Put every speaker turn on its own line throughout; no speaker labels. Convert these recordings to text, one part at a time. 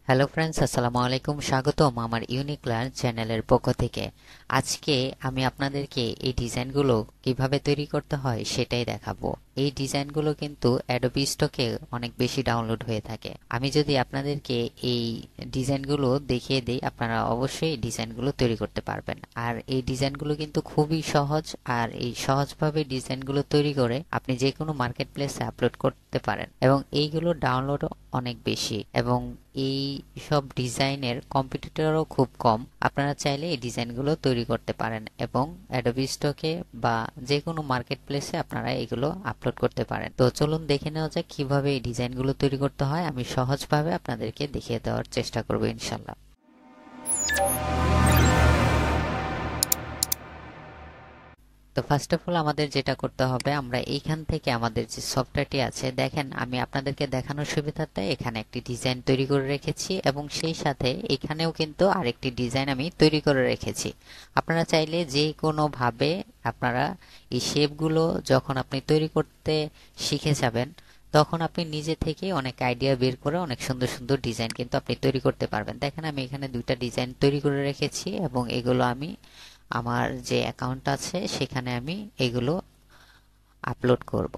Hello friends, আসসালামু আলাইকুম। স্বাগতম আমার ইউনিক লার্ন চ্যানেলের পক্ষ থেকে। আজকে আমি আপনাদেরকে এই ডিজাইনগুলো কিভাবে তৈরি করতে হয় সেটাই দেখাবো। এই ডিজাইনগুলো কিন্তু অ্যাডোবি স্টকে অনেক বেশি ডাউনলোড হয়ে থাকে। আমি যদি আপনাদেরকে এই ডিজাইনগুলো দেখিয়ে দিই, আপনারা অবশ্যই এই ডিজাইনগুলো তৈরি করতে পারবেন। আর এই ডিজাইনগুলো কিন্তু খুবই সহজ, আর এই সহজভাবে ডিজাইনগুলো তৈরি করে আপনি যে কোনো মার্কেট প্লেসে আপলোড করতে পারেন এবং এইগুলো ডাউনলোড অনেক বেশি এবং এই সব ডিজাইনের কম্পিটিটরও খুব কম। আপনারা চাইলে এই ডিজাইনগুলো তৈরি করতে পারেন এবং অ্যাডোবি স্টকে বা যে কোনো মার্কেট প্লেসে আপনারা এগুলো আপলোড করতে পারেন। তো চলুন দেখে নেওয়া যাক কিভাবে এই ডিজাইনগুলো তৈরি করতে হয়। আমি সহজভাবে আপনাদেরকে দেখিয়ে দেওয়ার চেষ্টা করব ইনশাল্লাহ। তো ফার্স্ট অফ অল আমাদের যেটা করতে হবে, আমরা এইখান থেকে আমাদের যে সফটওয়্যারটি আছে, দেখেন আমি আপনাদেরকে দেখানোর সুবিধার্থে এখানে একটি ডিজাইন তৈরি করে রেখেছি এবং সেই সাথে এখানেও কিন্তু আরেকটি ডিজাইন আমি তৈরি করে রেখেছি। আপনারা চাইলে যে কোনো ভাবে আপনারা এই শেপগুলো যখন আপনি তৈরি করতে শিখে যাবেন, তখন আপনি নিজে থেকে অনেক আইডিয়া বের করে অনেক সুন্দর সুন্দর ডিজাইন কিন্তু আপনি তৈরি করতে পারবেন। দেখেন আমি এখানে দুইটা ডিজাইন তৈরি করে রেখেছি এবং এগুলো আমি আমার যে অ্যাকাউন্ট আছে সেখানে আমি এগুলো আপলোড করব।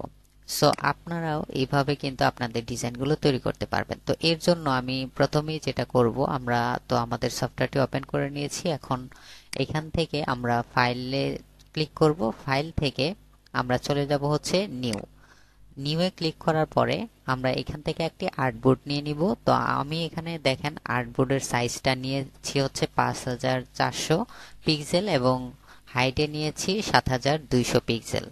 সো আপনারাও এইভাবে কিন্তু আপনাদের ডিজাইনগুলো তৈরি করতে পারবেন। তো এর জন্য আমি প্রথমেই যেটা করব, আমরা তো আমাদের সফটওয়্যারটি ওপেন করে নিয়েছি। এখন এখান থেকে আমরা ফাইলে ক্লিক করব। ফাইল থেকে আমরা চলে যাব হচ্ছে নিউয়ে ক্লিক করার পরে আমরা এখান থেকে একটি আর্টবোর্ড নিয়ে নিব। তো আমি এখানে দেখেন আর্টবোর্ডের সাইজটা নিয়েছি হচ্ছে 5400 পিক্সেল এবং হাইটে নিয়েছি 7200 পিক্সেল।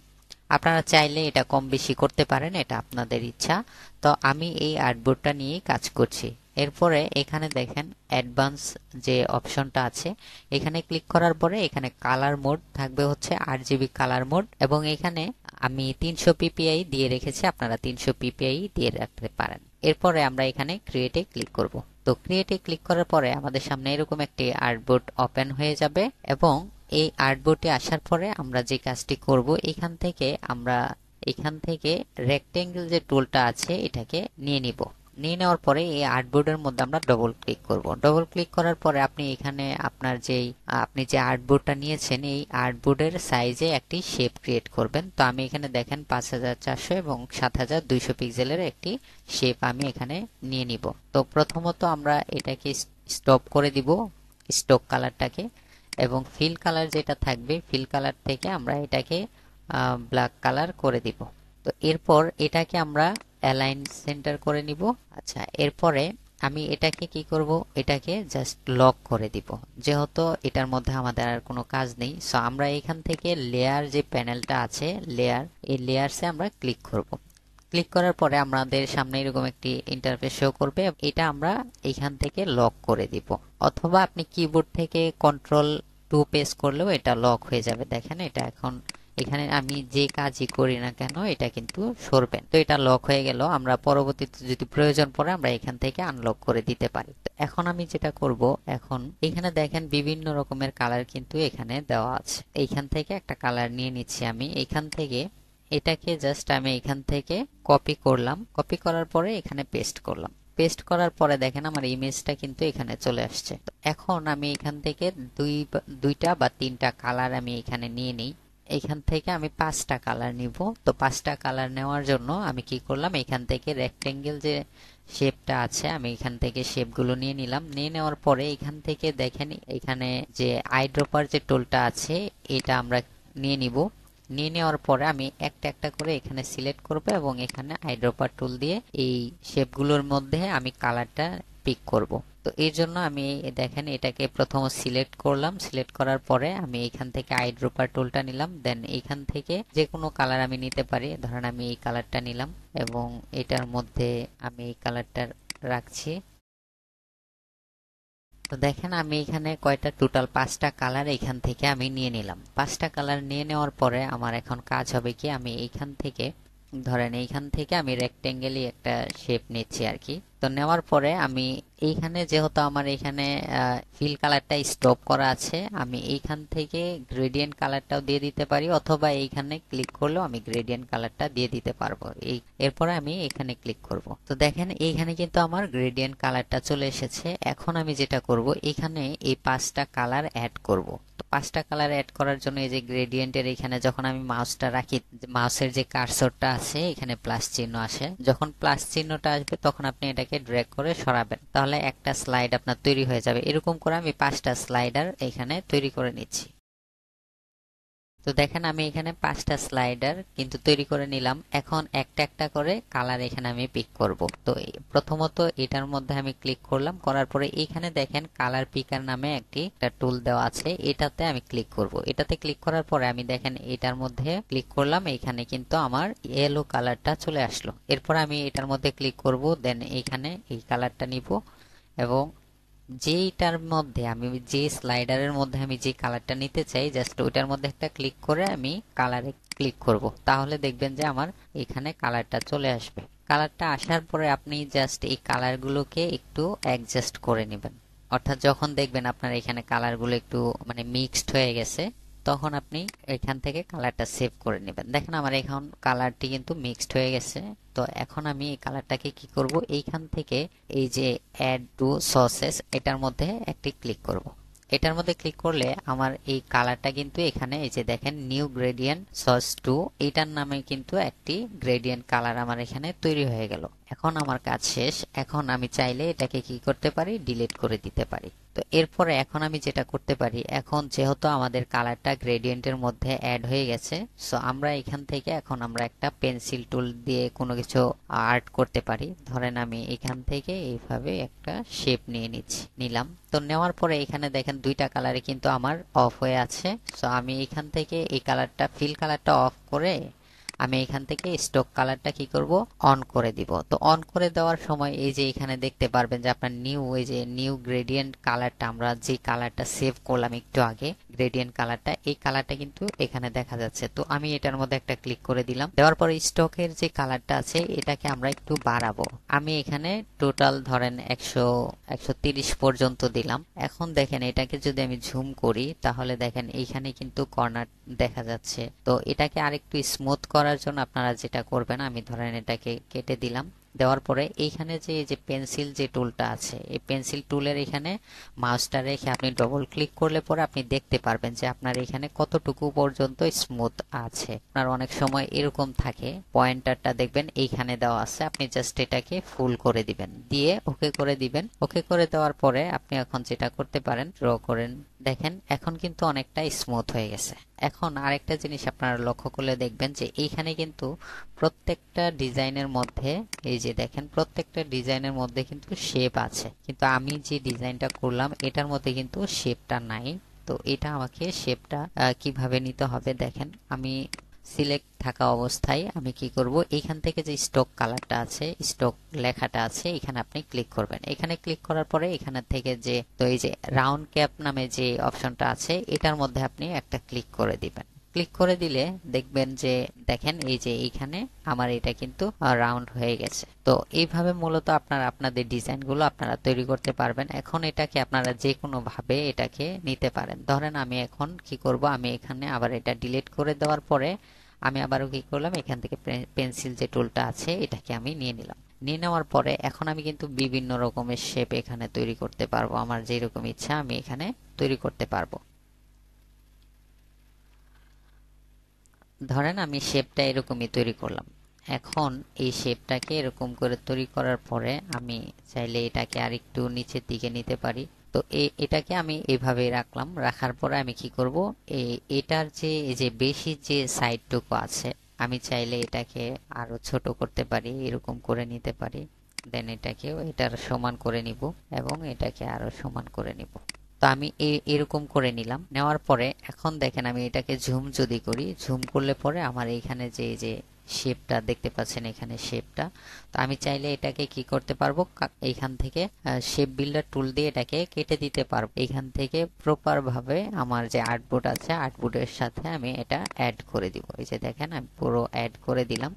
আপনারা চাইলে এটা কম বেশি করতে পারেন, এটা আপনাদের ইচ্ছা। তো আমি এই আর্টবোর্ডটা নিয়েই কাজ করছি। এরপরে এখানে দেখেন অ্যাডভান্স যে অপশনটা আছে, এখানে ক্লিক করার পরে এখানে কালার মোড থাকবে হচ্ছে RGB কালার মোড এবং এখানে আমি 300 ppi দিয়ে রেখেছি, আপনারা 300 ppi দিয়ে রাখতে পারেন। এরপরে আমরা এখানে ক্রিয়েটে ক্লিক করব। তো ক্রিয়েটে ক্লিক করার পরে আমাদের সামনে এরকম একটি আর্টবোর্ড ওপেন হয়ে যাবে এবং এই আর্টবোর্ডে আসার পরে আমরা যে কাজটি করব, এখান থেকে রেক্টেঙ্গেল যে টুলটা আছে এটাকে নিয়ে নিব। নিয়ে নেওয়ার পরে এই আর্টবোর্ডের মধ্যে আমরা ডবল ক্লিক করব। ডবল ক্লিক করার পরে আপনি এখানে আপনি যে আর্টবোর্ডটা নিয়েছেন এই আর্টবোর্ডের সাইজে একটি শেপ ক্রিয়েট করবেন। তো আমি এখানে দেখেন 5400 এবং 7200 পিক্সেলের একটি শেপ আমি এখানে নিয়ে নিব। তো প্রথমত আমরা এটাকে স্টপ করে দিব, স্টক কালারটাকে, এবং ফিল কালার যেটা থাকবে ফিল কালার থেকে আমরা এটাকে ব্ল্যাক কালার করে দিব। তো এরপর এটাকে আমরা অ্যালাইন সেন্টার করে নিব। আচ্ছা, এরপরে আমি এটাকে কি করব, এটাকে জাস্ট লক করে দিব, যেহেতু এটার মধ্যে আমাদের আর কোনো কাজ নেই। সো আমরা এখান থেকে লেয়ার যে প্যানেলটা আছে এই লেয়ারসে আমরা ক্লিক করব। ক্লিক করার পরে আমাদের সামনে এরকম একটি ইন্টারফেস শো করবে, এটা আমরা এখান থেকে লক করে দিব, অথবা আপনি কিবোর্ড থেকে কন্ট্রোল 2 প্রেস করলেও এটা লক হয়ে যাবে। দেখেন এটা এখন এখানে আমি যে কাজই করি না কেন এটা কিন্তু সরবে না। তো এটা লক হয়ে গেল, আমরা পরবর্তীতে যদি প্রয়োজন পড়ে আমরা এখান থেকে আনলক করে দিতে পারি। তো এখন আমি যেটা করব, এখন এখানে দেখেন বিভিন্ন রকমের কালার কিন্তু এখানে দেওয়া আছে। এইখান থেকে একটা কালার নিয়ে নিচ্ছি আমি। এখান থেকে এটাকে জাস্ট আমি এখান থেকে কপি করলাম, কপি করার পরে এখানে পেস্ট করলাম। পেস্ট করার পরে দেখেন আমার ইমেজটা কিন্তু এখানে চলে আসছে। তো এখন আমি এখান থেকে দুইটা বা তিনটা কালার আমি এখানে নিয়ে নিই। এখান থেকে আমি 5টা কালার নিব। তো 5টা কালার নেওয়ার জন্য আমি কি করলাম, এখান থেকে রেক্টেঙ্গেল যে শেপটা আছে আমি এখান থেকে শেপগুলো নিয়ে নিলাম। নিয়ে নেওয়ার পরে এখান থেকে দেখেন এখানে যে আইড্রপার যে টুলটা আছে এটা আমরা নিয়ে নিব। নিয়ে নেওয়ার পরে আমি একটা একটা করে এখানে সিলেক্ট করব এবং এখানে আইড্রপার টুল দিয়ে এই শেপগুলোর মধ্যে আমি কালারটা পিক করব। তো এর জন্য আমি দেখেন এটাকে প্রথম সিলেক্ট করলাম, সিলেক্ট করার পরে আমি এখান থেকে আইড্রপার টুলটা নিলাম, দেন এখান থেকে যে কোনো কালার আমি নিতে পারি। ধরেন আমি এই কালারটা নিলাম এবং এটার মধ্যে আমি এই কালারটা রাখছি। তো দেখেন আমি এখানে কয়টা টোটাল 5টা কালার এখান থেকে আমি নিয়ে নিলাম। 5টা কালার নিয়ে নেওয়ার পরে আমার এখন কাজ হবে কি, আমি এইখান থেকে ধরেন এইখান থেকে আমি রেক্টেঙ্গেলই একটা শেপ নিচ্ছি আর কি। তো নেওয়ার পরে আমি এইখানে যেহেতু আমার এখানে ফিল কালারটা স্টপ করা আছে, আমি এইখান থেকে গ্রেডিয়েন্ট কালারটাও দিয়ে দিতে পারি, অথবা এইখানে ক্লিক করলেও আমি গ্রেডিয়েন্ট কালারটা দিয়ে দিতে পারবো। এরপরে আমি এখানে ক্লিক করব। তো দেখেন এইখানে কিন্তু আমার গ্রেডিয়েন্ট কালারটা চলে এসেছে। এখন আমি যেটা করব, এখানে এই 5টা কালার অ্যাড করব। তো 5টা কালার অ্যাড করার জন্য এই যে গ্রেডিয়েন্টের এখানে যখন আমি মাউসটা রাখি, মাউসের যে কার্সরটা আছে এখানে প্লাস চিহ্ন আসে, যখন প্লাস চিহ্নটা আসবে তখন আপনি এটাকে ড্র্যাগ করে সরাবেন, তাহলে একটা স্লাইড আপনার তৈরি হয়ে যাবে। এরকম করে আমি 5টা স্লাইডার এখানে তৈরি করে নিচ্ছি। তো দেখেন আমি এখানে 5টা স্লাইডার কিন্তু তৈরি করে নিলাম। এখন একটা একটা করে কালার এখানে আমি পিক করব। তো প্রথমত এটার মধ্যে আমি ক্লিক করলাম, করার পরে এখানে দেখেন কালার পিকার নামে একটা টুল দেওয়া আছে, এটাতে আমি ক্লিক করব। এটাতে ক্লিক করার পরে আমি দেখেন এটার মধ্যে ক্লিক করলাম, এখানে কিন্তু আমার ইয়েলো কালারটা চলে আসলো। এরপর আমি এটার মধ্যে ক্লিক করব, দেন এখানে এই কালারটা নিব এবং যেইটার মধ্যে আমি যে স্লাইডারের মধ্যে আমি যে কালারটা নিতে চাই, জাস্ট ওইটার মধ্যে একটা ক্লিক করে আমি কালারে ক্লিক করব, তাহলে দেখবেন যে আমার এখানে কালারটা চলে আসবে। কালারটা আসার পরে আপনি জাস্ট এই কালারগুলোকে একটু অ্যাডজাস্ট করে নেবেন, অর্থাৎ যখন দেখবেন আপনার এখানে কালারগুলো একটু মানে মিক্সড হয়ে গেছে, তখন আপনি এখান থেকে কালারটা সেভ করে নেবেন। দেখেন আমার এখন কালারটি কিন্তু মিক্সড হয়ে গেছে। তো এখন আমি এই কালারটাকে কি করব, এইখান থেকে এই যে অ্যাড টু সসেস এটার মধ্যে একটি ক্লিক করব। এটার মধ্যে ক্লিক করলে আমার এই কালারটা কিন্তু এখানে এই যে দেখেন নিউ গ্রেডিয়েন্ট সস 2 এইটার নামে কিন্তু একটি গ্রেডিয়েন্ট কালার আমার এখানে তৈরি হয়ে গেল। এখন আমার কাজ শেষ। এখন আমি চাইলে এটাকে কি করতে পারি, ডিলিট করে দিতে পারি। তো এরপরে এখন আমি যেটা করতে পারি, এখন যেহেতু আমাদের কালারটা গ্রেডিয়েন্টের মধ্যে অ্যাড হয়ে গেছে, সো আমরা এখান থেকে এখন আমরা একটা পেন্সিল টুল দিয়ে কোনো কিছু আর্ট করতে পারি। ধরেন আমি এখান থেকে এইভাবে একটা শেপ নিয়ে নিলাম। তো নেওয়ার পরে এখানে দেখেন 2টা কালারে কিন্তু আমার অফ হয়ে আছে। সো আমি এখান থেকে এই কালারটা ফিল কালারটা অফ করে আমি এখান থেকে স্টক কালারটা কি করব, অন করে দিব। তো অন করে দেওয়ার সময় এই যে এখানে দেখতে পারবেন যে আপনার নিউ এই যে নিউ গ্রেডিয়েন্ট কালারটা, আমরা যে কালারটা সেভ করলাম একটু আগে গ্রেডিয়েন্ট কালারটা, এই কালারটা কিন্তু এখানে দেখা যাচ্ছে। তো আমি এটার মধ্যে একটা ক্লিক করে দিলাম, দেওয়ার পরে স্টকের যে কালারটা আছে এটাকে আমরা একটু বাড়াবো। আমি এখানে টোটাল ধরেন 130 পর্যন্ত দিলাম। এখন দেখেন এটাকে যদি আমি জুম করি তাহলে দেখেন এইখানে কিন্তু কর্নার দেখা যাচ্ছে। তো এটাকে আরেকটু স্মুথ করার জন্য আপনারা যেটা করবেন, আমি ধরেন এটাকে কেটে দিলাম। দেওয়ার পরে এইখানে যে এই যে পেন্সিল যে টুলটা আছে, এই পেন্সিল টুলের এখানে মাউসটা রেখে আপনি ডবল ক্লিক করলে পরে আপনি দেখতে পারবেন যে আপনার এখানে কতটুকু পর্যন্ত স্মুথ আছে। আপনার অনেক সময় এরকম থাকে, পয়েন্টারটা দেখবেন এইখানে দেওয়া আছে, আপনি জাস্ট এটাকে ফুল করে দিবেন, দিয়ে ওকে করে দিবেন। ওকে করে দেওয়ার পরে আপনি এখন যেটা করতে পারেন, ড্র করেন। দেখেন এখন কিন্তু অনেকটা স্মুথ হয়ে গেছে। এখন আরেকটা জিনিস আপনারা লক্ষ্য করলে দেখবেন যে এইখানে কিন্তু প্রত্যেকটা ডিজাইনের মধ্যে এই যে দেখেন প্রত্যেকটা ডিজাইনের মধ্যে কিন্তু শেপ আছে, কিন্তু আমি যে ডিজাইনটা করলাম এটার মধ্যে কিন্তু শেপটা নাই। তো এটা আমাকে শেপটা কিভাবে নিতে হবে, দেখেন আমি সিলেক্ট থাকা অবস্থায় আমি কি করব, এইখান থেকে যে স্টক কালারটা আছে, স্টক লেখাটা আছে, এখানে আপনি ক্লিক করবেন। এখানে ক্লিক করার পরে এখানে থেকে যে তো এই যে রাউন্ড ক্যাপ নামে যে অপশনটা আছে এটার মধ্যে আপনি একটা ক্লিক করে দিবেন। ক্লিক করে দিলে দেখবেন যে দেখেন এই যে এইখানে আমার এটা কিন্তু রাউন্ড হয়ে গেছে। তো এইভাবে মূলত আপনারা আপনাদের ডিজাইনগুলো আপনারা তৈরি করতে পারবেন। এখন এটাকে আপনারা যে কোনো ভাবে এটাকে নিতে পারেন। ধরেন আমি এখন কি করব, আমি এখানে আবার এটা ডিলিট করে দেওয়ার পরে আমি আবারও কি করলাম, এখান থেকে পেন্সিল যে টুলটা আছে এটাকে আমি নিয়ে নিলাম। নিয়ে নেওয়ার পরে এখন আমি কিন্তু বিভিন্ন রকমের শেপ এখানে তৈরি করতে পারবো, আমার যেরকম ইচ্ছা আমি এখানে তৈরি করতে পারবো। ধরেন আমি শেপটা এরকমই তৈরি করলাম। এখন এই শেপটাকে এরকম করে তৈরি করার পরে আমি চাইলে এটাকে আরেকটু নিচের দিকে নিতে পারি। তো এটাকে আমি এইভাবে রাখলাম। রাখার পরে আমি কি করব, এটার যে এই যে বেশি যে সাইডটুকু আছে আমি চাইলে এটাকে আরো ছোট করতে পারি, এরকম করে নিতে পারি। দেন এটাকেও এটার সমান করে নিব এবং এটাকে আরো সমান করে নিব। তো আমি এরকম করে নিলাম। নেওয়ার পরে এখন দেখেন আমি এটাকে জুম যদি করি, জুম করলে পরে আমার এইখানে যে যে শেপটা দেখতে পাচ্ছেন এখানে শেপটা, তো আমি চাইলে এটাকে কি করতে পারবো, এইখান থেকে শেপ বিল্ডার টুল দিয়ে এটাকে কেটে দিতে পারবো। এখান থেকে প্রপার ভাবে আমার যে আর্টবোর্ড আছে আর্টবোর্ডের সাথে আমি এটা অ্যাড করে দিব। এই যে দেখেন আমি পুরো অ্যাড করে দিলাম।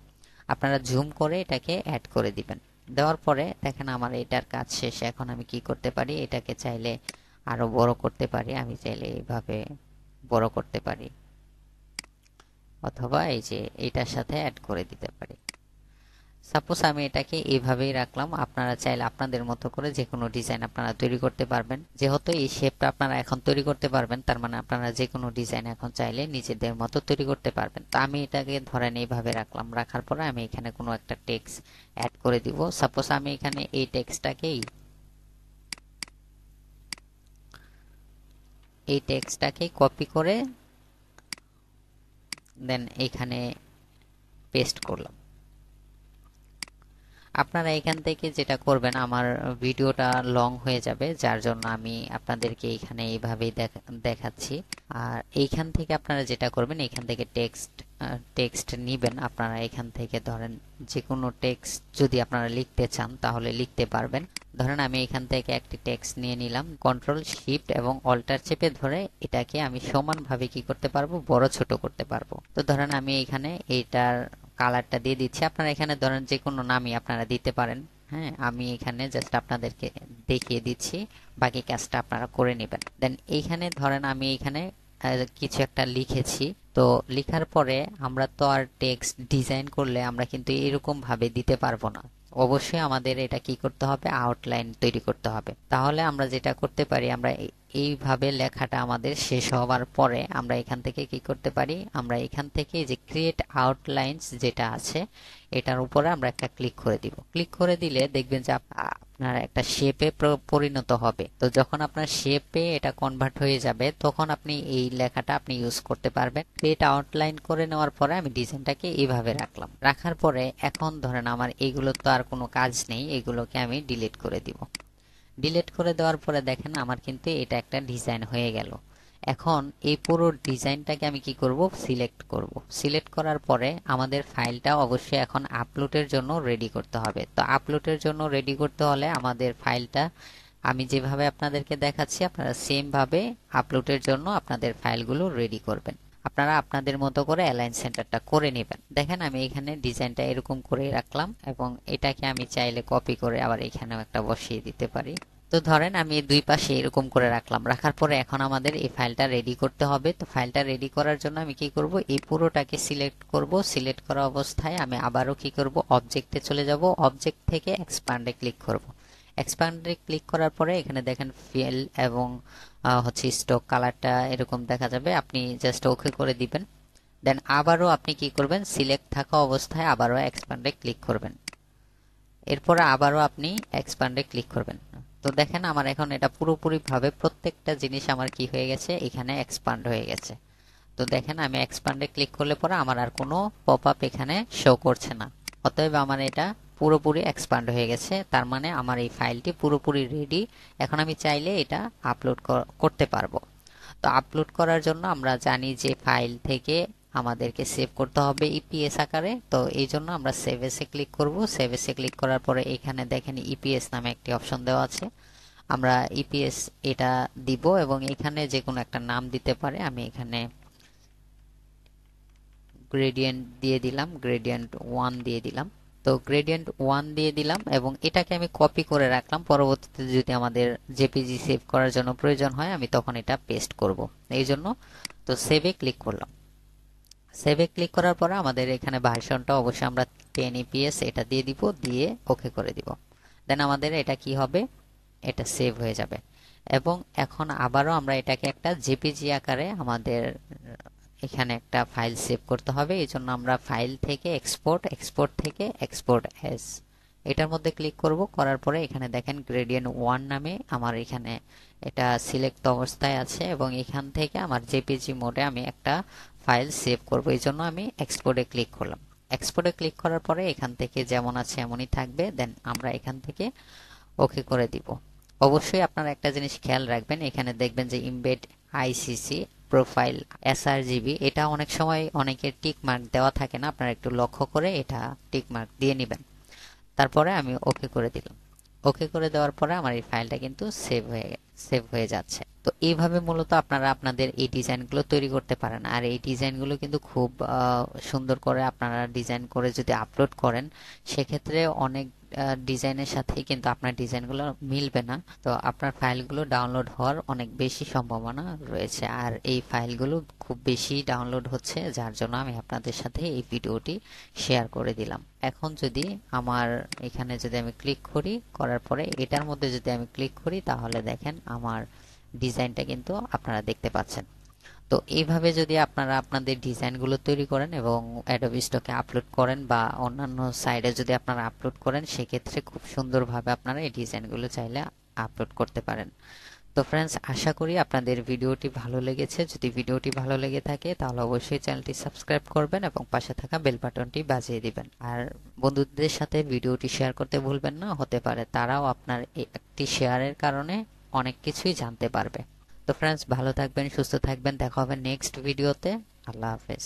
আপনারা জুম করে এটাকে অ্যাড করে দিবেন। দেওয়ার পরে দেখেন আমার এটার কাজ শেষ। এখন আমি কি করতে পারি, এটাকে চাইলে আরো বড় করতে পারি, আমি চাইলে এইভাবে বড় করতে পারি, অথবা এই যে এটার সাথে অ্যাড করে দিতে পারি। সাপোজ আমি এটাকে এইভাবেই রাখলাম। আপনারা চাইলে আপনাদের মতো করে যে কোনো ডিজাইন আপনারা তৈরি করতে পারবেন। যেহেতু এই শেপটা আপনারা এখন তৈরি করতে পারবেন, তার মানে আপনারা যে কোনো ডিজাইন এখন চাইলে নিজেদের মতো তৈরি করতে পারবেন। তো আমি এটাকে ধরেন এইভাবে রাখলাম। রাখার পরে আমি এখানে কোনো একটা টেক্সট অ্যাড করে দিব। সাপোজ আমি এখানে এই টেক্সটটাকেই কপি করে দেন এখানে পেস্ট করলাম। আপনারা এখান থেকে যেটা করবেন, আমার ভিডিওটা লং হয়ে যাবে, যার জন্য আমি আপনাদেরকে এখানে এইভাবেই দেখাচ্ছি। আর এইখান থেকে আপনারা যেটা করবেন, এখান থেকে টেক্সট নিবেন। আপনারা এখান থেকে ধরেন যে কোনো টেক্সট যদি আপনারা লিখতে চান তাহলে লিখতে পারবেন। ধরেন আমি এখান থেকে একটি টেক্সট নিয়ে নিলাম, কন্ট্রোল শিফট এবং অল্টার চেপে ধরে এটাকে আমি সমানভাবে কি করতে পারবো, বড় ছোট করতে পারবো। তো ধরেন আমি এখানে এইটার কালারটা দিয়ে দিচ্ছি। আপনারা এখানে ধরেন যে কোনো নামই আপনারা দিতে পারেন। হ্যাঁ, আমি এখানে জাস্ট আপনাদেরকে দেখিয়ে দিচ্ছি, বাকি কাজটা আপনারা করে নেবেন। দেন এইখানে ধরেন আমি এখানে কিছু একটা লিখেছি। তো লেখার পরে আমরা তো আর টেক্সট ডিজাইন করলে আমরা কিন্তু এরকম ভাবে দিতে পারবো না। অবশ্যই আমাদের এটা কি করতে হবে, আউটলাইন তৈরি করতে হবে। তাহলে আমরা যেটা করতে পারি, আমরা এইভাবে লেখাটা আমাদের শেষ হওয়ার পরে আমরা এখান থেকে কি করতে পারি, আমরা এখান থেকে যে ক্রিয়েট আউটলাইনস যেটা আছে এটার উপরে আমরা একটা ক্লিক করে দিব। ক্লিক করে দিলে দেখবেন যে আপনার একটা শেপে পরিণত হবে। তো যখন আপনার শেপে এটা কনভার্ট হয়ে যাবে তখন আপনি এই লেখাটা আপনি ইউজ করতে পারবেন। ক্রিয়েট আউটলাইন করে নেওয়ার পরে আমি ডিজাইনটাকে এইভাবে রাখলাম। রাখার পরে এখন ধরেন আমার এইগুলো তো আর কোনো কাজ নেই, এগুলোকে আমি ডিলিট করে দিব। ডিলিট করে দেওয়ার পরে দেখেন আমার কিন্তু এটা একটা ডিজাইন হয়ে গেল। এখন এই পুরো ডিজাইনটাকে আমি কি করব, সিলেক্ট করব। সিলেক্ট করার পরে আমাদের ফাইলটা অবশ্যই এখন আপলোডের জন্য রেডি করতে হবে। তো আপলোডের জন্য রেডি করতে হলে আমাদের ফাইলটা আমি যেভাবে আপনাদেরকে দেখাচ্ছি আপনারা সেম ভাবে আপলোডের জন্য আপনাদের ফাইলগুলো রেডি করবেন। আপনারা আপনাদের মতো করে অ্যালাইন সেন্টারটা করে নেবেন। দেখেন আমি এখানে ডিজাইনটা এরকম করে রাখলাম এবং এটাকে আমি চাইলে কপি করে আবার এখানেও একটা বসিয়ে দিতে পারি। তো ধরেন আমি দুই পাশে এরকম করে রাখলাম। রাখার পরে এখন আমাদের এই ফাইলটা রেডি করতে হবে। তো ফাইলটা রেডি করার জন্য আমি কি করব, এই পুরোটাকে সিলেক্ট করব। সিলেক্ট করা অবস্থায় আমি আবারও কি করব, অবজেক্টে চলে যাব। অবজেক্ট থেকে এক্সপ্যান্ডে ক্লিক করব। এক্সপ্যান্ডে ক্লিক করার পরে এখানে দেখেন ফিল এবং হচ্ছে স্টক কালারটা এরকম দেখা যাবে। আপনি জাস্ট ওকে করে দিবেন। দেন আবারও আপনি কি করবেন, সিলেক্ট থাকা অবস্থায় আবারও এক্সপ্যান্ডে ক্লিক করবেন। এরপর আবারও আপনি এক্সপ্যান্ডে ক্লিক করবেন। তো দেখেন আমার এখন এটা পুরোপুরি ভাবে প্রত্যেকটা জিনিস আমার কি হয়ে গেছে, এখানে এক্সপ্যান্ড হয়ে গেছে। তো দেখেন আমি এক্সপ্যান্ডে ক্লিক করলে পরে আমার আর কোনো পপ আপ এখানে শো করছে না। অতএব আমার এটা পুরোপুরি এক্সপ্যান্ড হয়ে গেছে। তার মানে আমার এই ফাইলটি পুরোপুরি রেডি। এখন আমি চাইলে এটা আপলোড করতে পারবো। তো আপলোড করার জন্য আমরা জানি যে ফাইল থেকে আমাদেরকে সেভ করতে হবে ইপিএস আকারে। তো এই জন্য আমরা সেভ এসে ক্লিক করব। সেভ এসে ক্লিক করার পরে এখানে দেখেন ইপিএস নামে একটি অপশন দেওয়া আছে। আমরা ইপিএস এটা দিব এবং এখানে যে কোনো একটা নাম দিতে পারে। আমি এখানে গ্রেডিয়েন্ট দিয়ে দিলাম, গ্রেডিয়েন্ট 1 দিয়ে দিলাম। তো গ্রেডিয়েন্ট 1 দিয়ে দিলাম এবং এটাকে আমি কপি করে রাখলাম। পরবর্তীতে যদি আমাদের জেপিজি সেভ করার জন্য প্রয়োজন হয় আমি তখন এটা পেস্ট করব এই জন্য। তো সেভে ক্লিক করলাম। সেভে ক্লিক করার পরে আমাদের এখানে ভার্সনটা অবশ্যই আমরা 10 ইপিএস এটা দিয়ে দিব, দিয়ে ওকে করে দিব। দেন আমাদের এটা কি হবে, এটা সেভ হয়ে যাবে। এবং এখন আবারও আমরা এটাকে একটা জেপিজি আকারে আমাদের এখানে একটা ফাইল সেভ করতে হবে। এই জন্য আমরা ফাইল থেকে এক্সপোর্ট, এক্সপোর্ট থেকে এক্সপোর্ট অ্যাজ এটার মধ্যে ক্লিক করব। করার পরে এখানে দেখেন গ্রেডিয়েন্ট 1 নামে আমার এখানে এটা সিলেক্ট অবস্থায় আছে এবং এখান থেকে আমার জেপিজি মোডে আমি একটা ফাইল সেভ করব। এই জন্য আমি এক্সপোর্টে ক্লিক করলাম। এক্সপোর্টে ক্লিক করার পরে এখান থেকে যেমন আছে এমনই থাকবে। দেন আমরা এখান থেকে ওকে করে দিব। অবশ্যই আপনারা একটা জিনিস খেয়াল রাখবেন, এখানে দেখবেন যে ইমবেড আইসিসি প্রোফাইল এসআরজিবি, এটা অনেক সময় অনেকের টিক মার্ক দেওয়া থাকে না। আপনারা একটু লক্ষ্য করে এটা টিক মার্ক দিয়ে নেবেন। তারপরে আমি ওকে করে দিলাম। ওকে করে দেওয়ার পরে আমার এই ফাইলটা কিন্তু সেভ হয়ে যাচ্ছে। তো এইভাবে মূলত আপনারা আপনাদের এই ডিজাইনগুলো তৈরি করতে পারেন। আর এই ডিজাইনগুলো কিন্তু খুব সুন্দর করে আপনারা ডিজাইন করে যদি আপলোড করেন সেক্ষেত্রে অনেক ডিজাইনের সাথে কিন্তু আপনার ডিজাইনগুলো মিলবে না। তো আপনার ফাইলগুলো ডাউনলোড হওয়ার অনেক বেশি সম্ভাবনা রয়েছে, আর এই ফাইলগুলো খুব বেশি ডাউনলোড হচ্ছে, যার জন্য আমি আপনাদের সাথে এই ভিডিওটি শেয়ার করে দিলাম। এখন যদি আমার এখানে যদি আমি ক্লিক করি, করার পরে এটার মধ্যে যদি আমি ক্লিক করি, তাহলে দেখেন আমার ডিজাইনটা কিন্তু আপনারা দেখতে পাচ্ছেন। তো এইভাবে যদি আপনারা আপনাদের ডিজাইনগুলো তৈরি করেন এবং অ্যাডোবি স্টকে আপলোড করেন বা অন্যান্য সাইটে যদি আপনারা আপলোড করেন, সেক্ষেত্রে খুব সুন্দরভাবে আপনারা এই ডিজাইনগুলো চাইলে আপলোড করতে পারেন। তো ফ্রেন্ডস, আশা করি আপনাদের ভিডিওটি ভালো লেগেছে। যদি ভিডিওটি ভালো লেগে থাকে তাহলে অবশ্যই চ্যানেলটি সাবস্ক্রাইব করবেন এবং পাশে থাকা বেল বাটনটি বাজিয়ে দিবেন। আর বন্ধুদের সাথে ভিডিওটি শেয়ার করতে ভুলবেন না, হতে পারে তারাও আপনার এই একটি শেয়ারের কারণে অনেক কিছুই জানতে পারবে। তো ফ্রেন্ডস, ভালো থাকবেন, সুস্থ থাকবেন, দেখা হবে নেক্সট ভিডিওতে। আল্লাহ হাফেজ।